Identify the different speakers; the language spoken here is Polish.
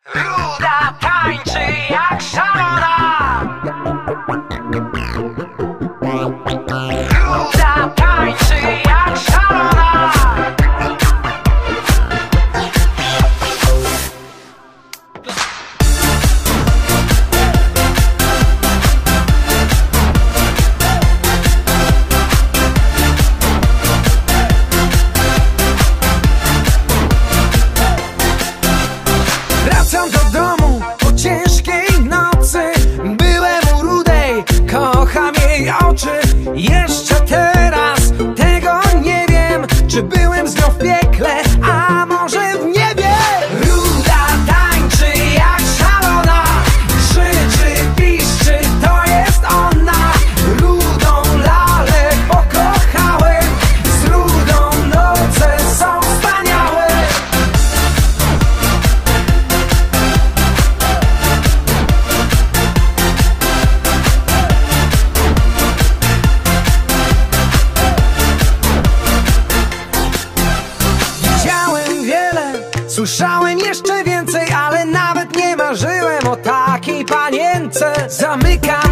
Speaker 1: Ruda tańczy jak szalona. Ruda tańczy jak szalona.
Speaker 2: Wracam do domu po ciężkiej nocy. Byłem u Rudej, kocham jej oczy. Jeszcze teraz tego nie wiem, czy byłem z nią w piekle, a może w niebie. Ruda tańczy jak szalona, krzyczy, piszczy, to jest ona. Rudą lalę pokochałem, z Rudą noce są wspaniałe. Widziałem wiele, słyszałem jeszcze więcej, ale nawet nie marzyłem o takiej panience. Zamykam